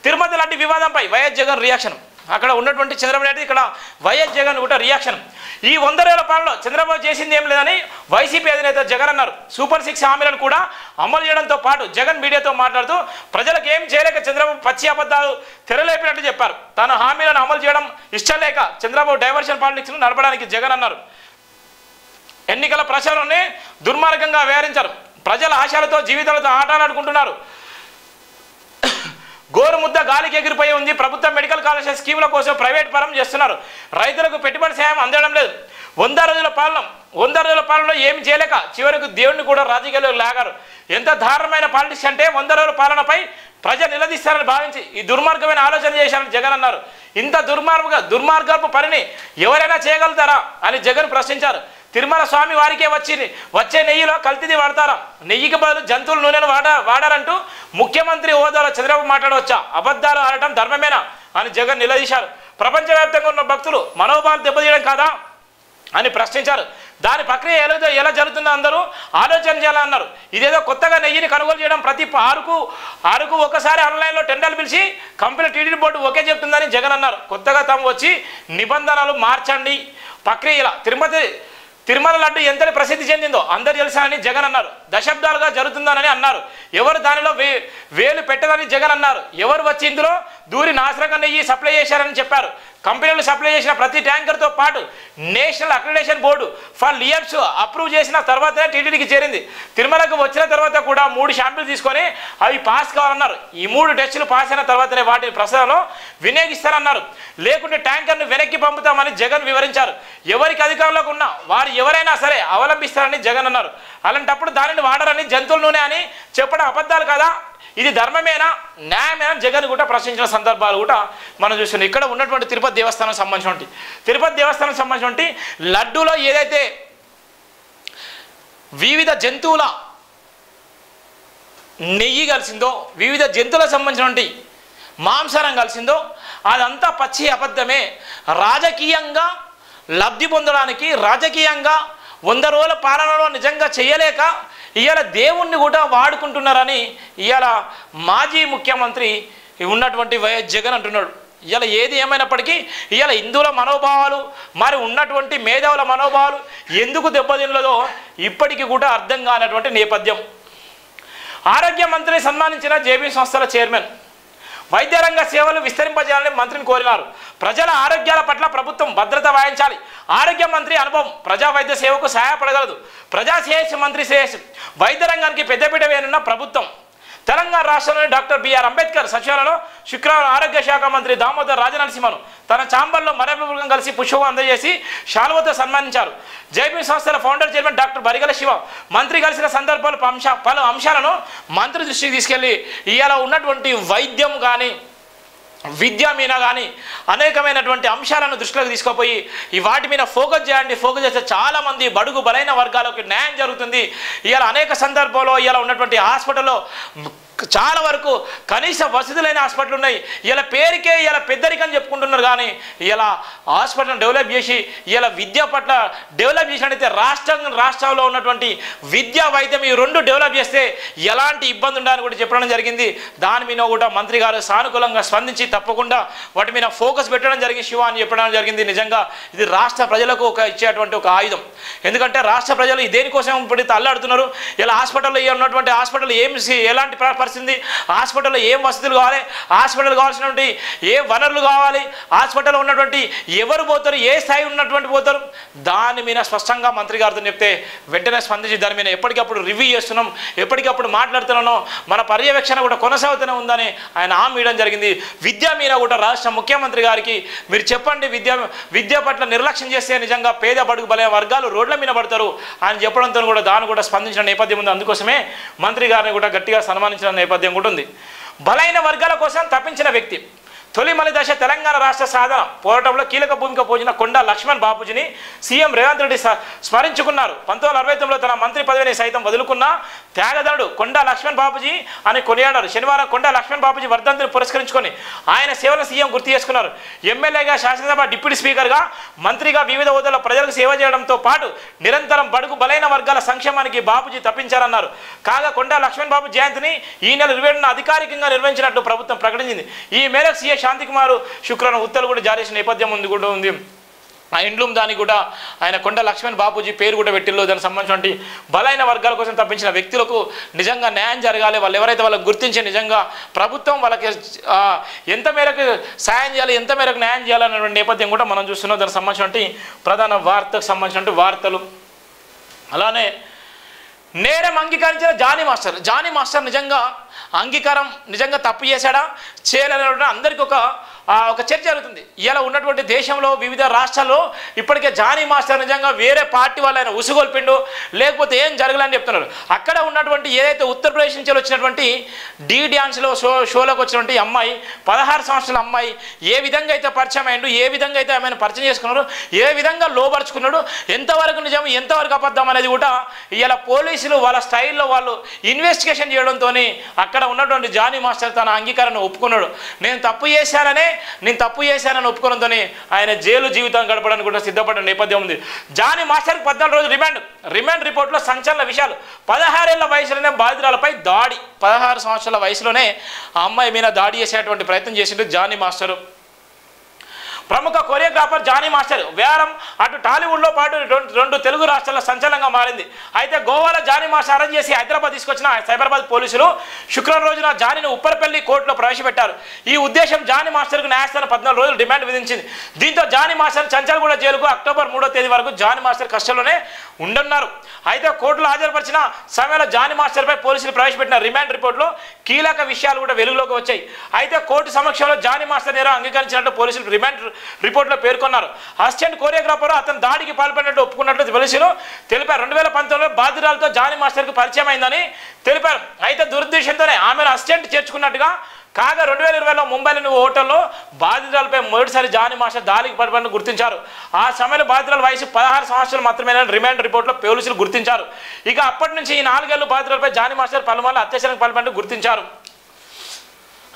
తిరుపతి లడ్డు వివాదంపై YS Jagan reaction. అక్కడ ఉన్నటువంటి చంద్రబాబు నాయుడు, ఇక్కడ వైఎస్ జగన్ కూడా రియాక్షన్. ఈ 100 రోజుల పాలనలో చంద్రబాబు చేసింది ఏం లేదని వైసీపీ అధినేత జగన్ అన్నారు. సూపర్ 6 హామీలను కూడా అమలు చేయడంతో పాటు జగన్ మీడియాతో మాట్లాడుతూ ప్రజలకు ఏం చేయలేక చంద్రబాబు పచ్చి అబద్ధాలు తెరలేపినట్టు చెప్పారు. తన హామీలను అమలు చేయడం ఇష్టం లేక చంద్రబాబు డైవర్షన్ పాలిటిక్స్ను నడపడానికి జగన్ అన్నారు. ఎన్నికల ప్రచారాన్ని దుర్మార్గంగా వ్యవహరించారు. ప్రజల ఆశయాలతో జీవితాలతో ఆటలాడుకుంటున్నారు. గోరుముద్ద గాలికి ఎగిరిపోయి ఉంది. ప్రభుత్వ మెడికల్ కాలేజ్ స్కీముల కోసం ప్రైవేట్ పరం చేస్తున్నారు. రైతులకు పెట్టుబడి సాయం అందడం లేదు. 100 రోజుల పాలనలో ఏమి చేయలేక చివరికి దేవుడిని కూడా రాజకీయాల్లో లాగారు. ఎంత దారుణమైన పాలిటిక్స్ అంటే 100 రోజుల పాలనపై ప్రజలు నిలదీస్తారని భావించి ఈ దుర్మార్గమైన ఆలోచన చేశారని జగన్ అన్నారు. ఇంత దుర్మార్గపు పనిని ఎవరైనా చేయగలుగుతారా అని జగన్ ప్రశ్నించారు. తిరుమల స్వామి వారికే వచ్చే నెయ్యిలో కల్తీది వాడతారా? నెయ్యికి బదులు జంతువుల నూనెను వాడారంటూ ముఖ్యమంత్రి హోదాలో చంద్రబాబు మాట్లాడవచ్చా? అబద్ధాలు ఆడటం ధర్మమేనా అని జగన్ నిలదీశారు. ప్రపంచవ్యాప్తంగా ఉన్న భక్తులు మనోభావాలు దెబ్బతీయడం కాదా అని ప్రశ్నించారు. దాని ప్రక్రియ ఎలా జరుగుతుందో అందరూ ఆలోచన చేయాలన్నారు. ఇదేదో కొత్తగా నెయ్యిని కొనుగోలు చేయడం, ప్రతి ఆరుకు ఒకసారి ఆన్లైన్లో టెండర్లు పిలిచి కంపెనీ టీడీ బోర్డు ఓకే చెప్తుందని జగన్ అన్నారు. కొత్తగా తాము వచ్చి నిబంధనలు మార్చండి ప్రక్రియ. తిరుమల లడ్డు ఎంతటి ప్రసిద్ధి చెందిందో అందరు తెలుసానని జగన్ అన్నారు. దశాబ్దాలుగా జరుగుతుందని అన్నారు. ఎవరు దానిలో వేలు పెట్టదని జగన్ అన్నారు. ఎవరు వచ్చి ఇందులో దూరి నాశనంగా నెయ్యి సప్లై చేశారని చెప్పారు. కంపెనీలు సప్లై చేసిన ప్రతి ట్యాంకర్తో పాటు national accreditation board for Lear's approve చేసిన తర్వాతే టీటీడీకి చేరింది. తిరుమలకు వచ్చిన తర్వాత కూడా 3 శాంపిల్ తీసుకొని అవి పాస్ కావాలన్నారు. ఈ 3 టెస్టులు పాస్ అయిన తర్వాతనే వాటిని ప్రసాదంలో వినియోగిస్తారన్నారు. లేకుంటే ట్యాంకర్ను వెనక్కి పంపుతామని జగన్ వివరించారు. ఎవరికి అధికారంలోకి ఉన్నా వారు ఎవరైనా సరే అవలంబిస్తారని జగన్ అన్నారు. అలాంటప్పుడు దానిని వాడరని జంతువుల నూనె అని చెప్పడం అబద్ధాలు కదా? ఇది ధర్మమేనా, న్యాయమేనా జగన్ కూడా ప్రశ్నించిన సందర్భాలు కూడా మనం చూస్తున్నాం. ఇక్కడ ఉన్నటువంటి తిరుపతి దేవస్థానం సంబంధించినటువంటి లడ్డూలో ఏదైతే వివిధ జంతువుల నెయ్యి కలిసిందో, వివిధ జంతువులకు సంబంధించినటువంటి మాంసారం కలిసిందో అదంతా పచ్చి అబద్ధమే. రాజకీయంగా లబ్ధి పొందడానికి, రాజకీయంగా 100 రోజుల పాలనలో నిజంగా చేయలేక ఇవాళ దేవుణ్ణి కూడా వాడుకుంటున్నారని ఇవాళ మాజీ ముఖ్యమంత్రి ఉన్నటువంటి వైఎస్ జగన్ అంటున్నాడు. ఇవాళ ఏది ఏమైనప్పటికీ ఇవాళ హిందువుల మనోభావాలు, మరి ఉన్నటువంటి మేధావుల మనోభావాలు ఎందుకు దెబ్బతినలేదో ఇప్పటికీ కూడా అర్థం కానటువంటి నేపథ్యం. ఆరోగ్య మంత్రిని సన్మానించిన జేబీ సంస్థల చైర్మన్. వైద్య రంగ సేవలు విస్తరింపజేయాలని మంత్రిని కోరినారు. ప్రజల ఆరోగ్యాల పట్ల ప్రభుత్వం భద్రత వహించాలి. ఆరోగ్య మంత్రి అనుభవం ప్రజా వైద్య సేవకు సహాయపడగలదు. ప్రజా శ్రేయస్సు మంత్రి శ్రేయస్సు వైద్య రంగానికి పెద్దపీట వేయనున్న ప్రభుత్వం. తెలంగాణ రాష్ట్రంలోని డాక్టర్ బిఆర్ అంబేద్కర్ సచివాలయంలో శుక్రవారం ఆరోగ్య శాఖ మంత్రి దామోదర్ రాజనరసింహను తన ఛాంబర్లో మరొకరిగా కలిసి పుష్పం అందజేసి శాలువతో సన్మానించారు. జేబీ సంస్థల founder chairman doctor Barigala Shiva మంత్రి కలిసిన సందర్భాలు పలు అంశాలను మంత్రి దృష్టికి తీసుకెళ్లి ఇవాళ ఉన్నటువంటి వైద్యం కానీ, విద్య మీద కానీ అనేకమైనటువంటి అంశాలను దృష్టిలోకి తీసుకుపోయి ఈ వాటి మీద ఫోకస్ చేయండి. ఫోకస్ చేస్తే చాలామంది బడుగు బలైన వర్గాలకు న్యాయం జరుగుతుంది. ఇవాళ అనేక సందర్భాల్లో ఇవాళ ఉన్నటువంటి హాస్పిటల్లో చాలా వరకు కనీస వసతులైన హాస్పిటల్ ఉన్నాయి. ఇలా పేరుకే ఇలా పెద్దరికని చెప్పుకుంటున్నారు. కానీ ఇలా హాస్పిటల్ డెవలప్ చేసి ఇలా విద్య పట్ల డెవలప్ చేసినట్టయితే రాష్ట్రంలో ఉన్నటువంటి విద్యా వైద్యం ఈ 2 డెవలప్ చేస్తే ఎలాంటి ఇబ్బంది ఉండాలని కూడా చెప్పడం జరిగింది. దాని మీద కూడా మంత్రి గారు సానుకూలంగా స్పందించి తప్పకుండా వాటి మీద ఫోకస్ పెట్టడం జరిగింది. శివ అని చెప్పడం జరిగింది. నిజంగా ఇది రాష్ట్ర ప్రజలకు ఇచ్చేటువంటి ఒక ఆయుధం. ఎందుకంటే రాష్ట్ర ప్రజలు దేనికోసం ఇప్పుడు అల్లాడుతున్నారు. ఇలా హాస్పిటల్లో ఉన్నటువంటి హాస్పిటల్ ఎలాంటి పరిస్థితి, హాస్పిటల్లో ఏం వసతులు కావాలి, హాస్పిటల్ కావాల్సినటువంటి ఏ వనరులు కావాలి, హాస్పిటల్లో ఉన్నటువంటి ఎవరు పోతారు, ఏ స్థాయి ఉన్నటువంటి పోతారు, దాని మీద స్పష్టంగా మంత్రి గారితో చెప్తే వెంటనే స్పందించి దాని మీద ఎప్పటికప్పుడు రివ్యూ చేస్తున్నాం, ఎప్పటికప్పుడు మాట్లాడుతున్నాను, మన పర్యవేక్షణ కూడా కొనసాగుతూనే ఉందని ఆయన హామీ ఇవ్వడం జరిగింది. విద్య మీద కూడా రాష్ట్ర ముఖ్యమంత్రి గారికి మీరు చెప్పండి, విద్య పట్ల నిర్లక్ష్యం చేస్తే నిజంగా పేద బడుగు బలైన వర్గాలు రోడ్ల మీద పడతారు అని చెప్పడంతో కూడా దాన్ని కూడా స్పందించిన నేపథ్యం ఉంది. అందుకోసమే మంత్రి గారిని కూడా గట్టిగా సన్మానించిన నేపథ్యం కూడా ఉంది. బలైన వర్గాల కోసం తప్పించిన వ్యక్తి తొలిమలి దశ తెలంగాణ రాష్ట్ర సాధన పోరాటంలో కీలక భూమిక పోసిన కొండా లక్ష్మణ్ బాపూజీని సీఎం రేవంత్ రెడ్డి స్మరించుకున్నారు. 1969లో తన మంత్రి పదవిని సైతం వదులుకున్న త్యాగదనుడు కొండా లక్ష్మణ్ బాపూజీ అని కొనియాడారు. శనివారం కొండా లక్ష్మణ్ బాపూజీ వర్ధంతిని పురస్కరించుకొని ఆయన సేవలను సీఎం గుర్తు చేసుకున్నారు. ఎమ్మెల్యేగా, శాసనసభ డిప్యూటీ స్పీకర్గా, మంత్రిగా వివిధ హోదాలో ప్రజలకు సేవ చేయడంతో పాటు నిరంతరం బడుగు బలైన వర్గాల సంక్షేమానికి బాపూజీ తప్పించారన్నారు. కాగా కొండా లక్ష్మణ్ బాబు జయంతిని ఈ నెల 27న అధికారికంగా నిర్వహించినట్లు ప్రభుత్వం ప్రకటించింది. ఈ మేరకు సీఎం శాంతికుమార్ శుక్రవారం ఉత్తర్వులు కూడా జారీ చేసిన నేపథ్యం కూడా ఉంది. ఆ ఇండ్లు దానికి కూడా ఆయన కొండా లక్ష్మణ్ బాపూజీ పేరు కూడా పెట్టిల్లో. దానికి సంబంధించినటువంటి బలైన వర్గాల కోసం తప్పించిన వ్యక్తులకు నిజంగా న్యాయం జరగాలి. వాళ్ళు ఎవరైతే వాళ్ళకి గుర్తించి నిజంగా ప్రభుత్వం వాళ్ళకి ఎంత మేరకు సాయం చేయాలి, ఎంత మేరకు న్యాయం చేయాలనేటువంటి నేపథ్యం కూడా మనం చూస్తున్నాం. దానికి సంబంధించినటువంటి ప్రధాన వార్తకు సంబంధించినటువంటి వార్తలు. అలానే నేరం అంగీకరించిన జానీ మాస్టర్ నిజంగా తప్పు చేశాడా చేయలేనటువంటి అందరికీ ఒక చర్చ జరుగుతుంది. ఇలా ఉన్నటువంటి దేశంలో వివిధ రాష్ట్రాల్లో ఇప్పటికే జానీ మాస్టర్ నిజంగా వేరే పార్టీ వాళ్ళైనా ఉసుగొల్పిండు, లేకపోతే ఏం జరగలేని చెప్తున్నారు. అక్కడ ఉన్నటువంటి ఏదైతే ఉత్తరప్రదేశ్ నుంచి వచ్చినటువంటి డీ డ్యాన్స్లో షోలోకి వచ్చినటువంటి అమ్మాయి, 16 సంవత్సరాల అమ్మాయి ఏ విధంగా అయితే పరిచయం అయ్యిండు, ఏ విధంగా అయితే ఆమెను పరిచయం చేసుకున్నాడు, ఏ విధంగా లోపరుచుకున్నాడు, ఎంతవరకు నిజం ఎంతవరకు అబద్ధం అనేది కూడా ఇలా పోలీసులు వాళ్ళ స్టైల్లో వాళ్ళు ఇన్వెస్టిగేషన్ చేయడంతో అక్కడ ఉన్నటువంటి జానీ మాస్టర్ తన అంగీకారాన్ని ఒప్పుకున్నాడు. నేను తప్పు చేశానని ఒప్పుకోవడంతో ఆయన జైలు జీవితం గడపడానికి కూడా సిద్ధపడిన నేపథ్యం ఉంది. జానీ మాస్టర్కి 14 రోజులు రిమాండ్ రిపోర్ట్లో సంచలన విషయాలు. 16 ఏళ్ల వయసులోనే బాధితురాలపై దాడి. 16 సంవత్సరాల వయసులోనే ఆ అమ్మాయి మీద దాడి చేసేటువంటి ప్రయత్నం చేసిండు జానీ మాస్టర్. ప్రముఖ కొరియోగ్రాఫర్ జానీ మాస్టర్ వేరం అటు టాలీవుడ్లో పాటు 2 తెలుగు రాష్ట్రాల్లో సంచలనంగా మారింది. అయితే గోవాలో జానీ మాస్టర్ అరెస్ట్ చేసి హైదరాబాద్ తీసుకొచ్చిన సైబరాబాద్ పోలీసులు శుక్రవారం రోజున జానీని ఉప్పరపల్లి కోర్టులో ప్రవేశపెట్టారు. ఈ ఉద్దేశం జానీ మాస్టర్కు న్యాయస్థానం 14 రోజులు డిమాండ్ విధించింది. దీంతో జానీ మాస్టర్ చంచల్గూడ జైలుకు అక్టోబర్ 3వ తేదీ వరకు జానీ మాస్టర్ కస్టడీలోనే ఉండనున్నారు. అయితే కోర్టులో హాజరుపరిచిన సమయంలో జానీ మాస్టర్పై పోలీసులు ప్రవేశపెట్టిన రిమాండ్ రిపోర్టులో కీలక విషయాలు కూడా వెలుగులోకి వచ్చాయి. అయితే కోర్టు సమక్షంలో జానీ మాస్టర్ నేరం అంగీకరించినట్టు పోలీసులు రిమాండ్ రిపోర్టులో పేర్కొన్నారు. అసిస్టెంట్ కొరియోగ్రాఫర్ అతను దాడికి పాల్పడినట్టు ఒప్పుకున్నట్లు పోలీసులు తెలిపారు. 2019లో బాధితురాలతో జానీ మాస్టర్కు పరిచయం అయిందని తెలిపారు. అయితే దురుద్దేశంతోనే ఆమెను అసిస్టెంట్ చేర్చుకున్నట్టుగా. కాగా 2020లో ముంబైలోని హోటల్లో బాధితురాలపై మొదటిసారి జానీ మాస్టర్ దాడికి పాల్పడినట్టు గుర్తించారు. ఆ సమయంలో బాధితురాల వయసు 16 సంవత్సరాలు మాత్రమే రిమాండ్ రిపోర్టులో పోలీసులు గుర్తించారు. ఇక అప్పటి నుంచి ఈ 4 ఏళ్లు బాధితురాలపై జానీ మాస్టర్ పలుమార్లు అత్యాచారానికి పాల్పడినట్టు గుర్తించారు.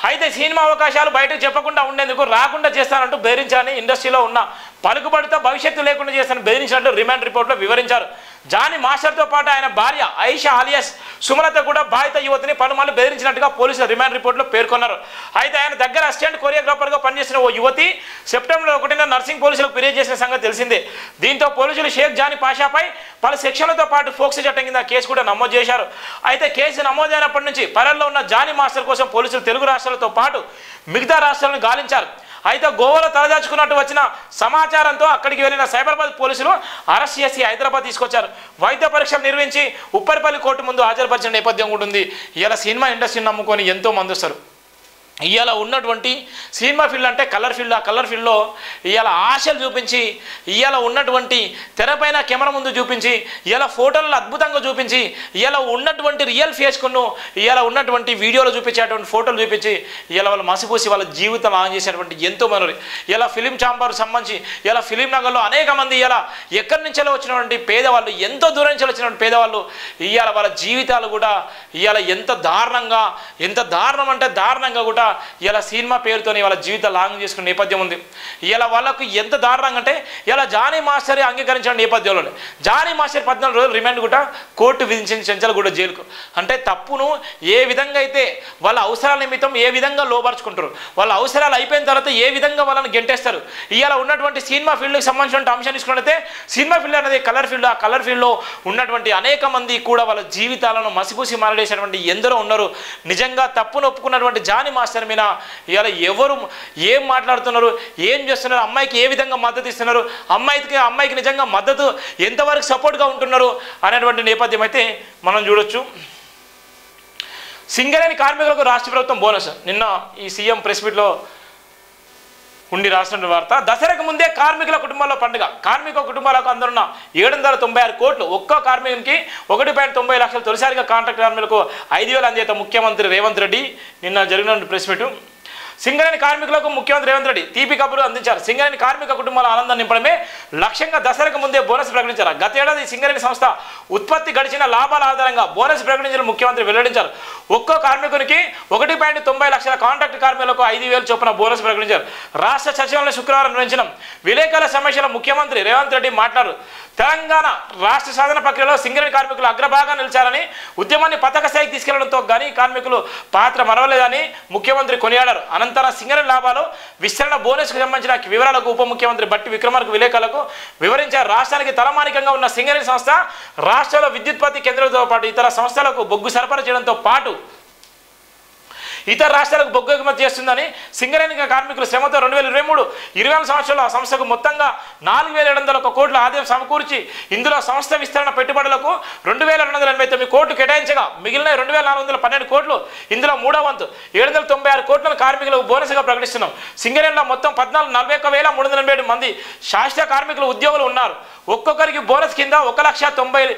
అయితే సినిమా అవకాశాలు బయటకు చెప్పకుండా ఉండేందుకు రాకుండా చేస్తానంటూ బెదిరించాలని ఇండస్ట్రీలో ఉన్న పలుకుబడితో భవిష్యత్తు లేకుండా చేస్తానని బెదిరించినట్టు రిమాండ్ రిపోర్టులో వివరించారు. జానీ మాస్టర్తో పాటు ఆయన భార్య ఐషా ఆలియాస్ సుమలత కూడా బాధిత యువతిని పలుమార్లు బెదిరించినట్టుగా పోలీసులు రిమాండ్ రిపోర్టులో పేర్కొన్నారు. అయితే ఆయన దగ్గర అసిస్టెంట్ కొరియోగ్రాఫర్గా పనిచేసిన ఓ యువతి సెప్టెంబర్ 1న నర్సింగ్ పోలీసులకు ఫిర్యాదు చేసిన సంగతి తెలిసిందే. దీంతో పోలీసులు షేక్ జానీ పాషాపై పలు సెక్షన్లతో పాటు ఫోక్సో చట్టం కింద కేసు కూడా నమోదు చేశారు. అయితే కేసు నమోదైనప్పటి నుంచి పరల్లో ఉన్న జానీ మాస్టర్ కోసం పోలీసులు తెలుగు రాష్ట్రాలతో పాటు మిగతా రాష్ట్రాలను గాలించారు. అయితే గోవాలో తలదాచుకున్నట్టు వచ్చిన సమాచారంతో అక్కడికి వెళ్ళిన సైబరాబాద్ పోలీసులు అరెస్ట్ చేసి హైదరాబాద్ తీసుకొచ్చారు. వైద్య పరీక్షలు నిర్వహించి ఉప్పరపల్లి కోర్టు ముందు హాజరుపరిచిన నేపథ్యం కూడా ఉంది. ఇలా సినిమా ఇండస్ట్రీని నమ్ముకొని ఎంతో మంది వస్తారు. ఇవాళ ఉన్నటువంటి సినిమా ఫీల్డ్ అంటే కలర్ ఫీల్డ్. ఆ కలర్ ఫీల్డ్లో ఇవాళ ఆశలు చూపించి, ఇవాళ ఉన్నటువంటి తెరపైన కెమెరా ముందు చూపించి, ఇవాళ ఫోటోలను అద్భుతంగా చూపించి, ఇవాళ ఉన్నటువంటి రియల్ ఫేస్కును ఇవాళ ఉన్నటువంటి వీడియోలో చూపించేటువంటి ఫోటోలు చూపించి ఇవాళ వాళ్ళు మసిపూసి వాళ్ళ జీవితం ఆన్ చేసేటువంటి ఎంతోమంది. ఇలా ఫిలిం ఛాంబర్ సంబంధించి ఇలా ఫిలిం నగర్లో అనేక మంది ఇలా ఎక్కడి నుంచో వచ్చినటువంటి పేదవాళ్ళు, ఎంతో దూరం నుంచి వచ్చినటువంటి పేదవాళ్ళు ఇవాళ వాళ్ళ జీవితాలు కూడా ఇవాళ ఎంత దారుణం అంటే దారుణంగా కూడా ఇలా సినిమా పేరుతోని వాళ్ళ జీవితాలు లాంగ్ చేసుకునే నేపథ్యం ఉంది. ఇలా వాళ్ళకు ఎంత దారుణంగా అంటే ఇలా జానీ మాస్టర్ అంగీకరించిన నేపథ్యంలోనే జానీ మాస్టర్ 14 రోజులు రిమాండ్ కూడా కోర్టు విధించింది చెంచల్గూడ జైలుకు. అంటే తప్పును ఏ విధంగా అయితే వాళ్ళ అవసరాల నిమిత్తం ఏ విధంగా లోపరుచుకుంటారు, వాళ్ళ అవసరాలు అయిపోయిన తర్వాత ఏ విధంగా వాళ్ళని గెంటేస్తారు. ఇవాళ ఉన్నటువంటి సినిమా ఫీల్డ్కి సంబంధించిన అంశం తీసుకున్నట్లయితే సినిమా ఫీల్డ్ అనేది కలర్ ఫీల్డ్. ఆ కలర్ ఫీల్డ్లో ఉన్నటువంటి అనేక మంది కూడా వాళ్ళ జీవితాలను మసిపూసి మారడేసినటువంటి ఎందరో ఉన్నారు. నిజంగా తప్పును ఒప్పుకున్నటువంటి జానీ మాస్టర్ మీద ఇవాళ ఎవరు ఏం మాట్లాడుతున్నారు, ఏం చేస్తున్నారు, అమ్మాయికి ఏ విధంగా మద్దతు ఇస్తున్నారు, అమ్మాయికి నిజంగా మద్దతు ఎంతవరకు సపోర్ట్గా ఉంటున్నారు అనేటువంటి నేపథ్యం అయితే మనం చూడొచ్చు. సింగరేణి కార్మికులకు రాష్ట్ర ప్రభుత్వం బోనస్. నిన్న ఈ సీఎం ప్రెస్ మీట్లో ఉండి రాసిన వార్త. దసరాకు ముందే కార్మికుల కుటుంబాల్లో పండుగ. కార్మిక కుటుంబాలకు అందరున్న 796 కోట్లు. ఒక్కో కార్మికునికి 1.90 లక్షలు. తొలిసారిగా కాంట్రాక్ట్ కార్మికులకు 5,000 అందేత ముఖ్యమంత్రి రేవంత్ రెడ్డి నిన్న జరిగిన ప్రెస్ మీట్. సింగరేణి కార్మికులకు ముఖ్యమంత్రి రేవంత్ రెడ్డి తీపి కబురు అందించారు. సింగరేణి కార్మిక కుటుంబాల ఆనందం నింపడమే లక్ష్యంగా దసరాకు ముందే బోనస్ ప్రకటించారు. గత ఏడాది సింగరేణి సంస్థ ఉత్పత్తి గడిచిన లాభాల ఆధారంగా బోనస్ ప్రకటించిన ముఖ్యమంత్రి వెల్లడించారు. ఒక్కో కార్మికునికి 1.90 లక్షల కాంట్రాక్ట్ కార్మికులకు 5,000 చొప్పున బోనస్ ప్రకటించారు. రాష్ట్ర సచివాలయం శుక్రవారం నిర్వహించిన విలేకరుల సమీక్షలో ముఖ్యమంత్రి రేవంత్ రెడ్డి మాట్లాడారు. తెలంగాణ రాష్ట్ర సాధన ప్రక్రియలో సింగరేణి కార్మికులు అగ్రభాగా నిలిచారని, ఉద్యమాన్ని పతాక స్థాయికి తీసుకెళ్లడంతో కానీ కార్మికులు పాత్ర మరవలేదని ముఖ్యమంత్రి కొనియాడారు. అనంతరం సింగరేణి లాభాలు విస్తరణ బోనస్కు సంబంధించిన వివరాలకు ఉప ముఖ్యమంత్రి బట్టి విక్రమార్క విలేకరులకు వివరించారు. రాష్ట్రానికి తలమానికంగా ఉన్న సింగరేణి సంస్థ రాష్ట్రంలో విద్యుత్పత్తి కేంద్రంతో పాటు ఇతర సంస్థలకు బొగ్గు సరఫరా చేయడంతో పాటు ఇతర రాష్ట్రాలకు బొగ్గు ఎగుమతి చేస్తుందని, సింగరేణి కార్మికుల శ్రమతో 2023-24 సంవత్సరంలో ఆ సంస్థకు మొత్తంగా 4,701 కోట్ల ఆదాయం సమకూర్చి ఇందులో సంస్థ విస్తరణ పెట్టుబడులకు 2,289 కోట్లు కేటాయించగా మిగిలిన 2,412 కోట్లు ఇందులో మూడో వంతు 796 కోట్లను కార్మికులకు బోనస్గా ప్రకటిస్తున్నాం. సింగరేణిలో మొత్తం 41,387 మంది శాశ్వత కార్మికులు ఉద్యోగులు ఉన్నారు. ఒక్కొక్కరికి బోనస్ కింద 1,90,000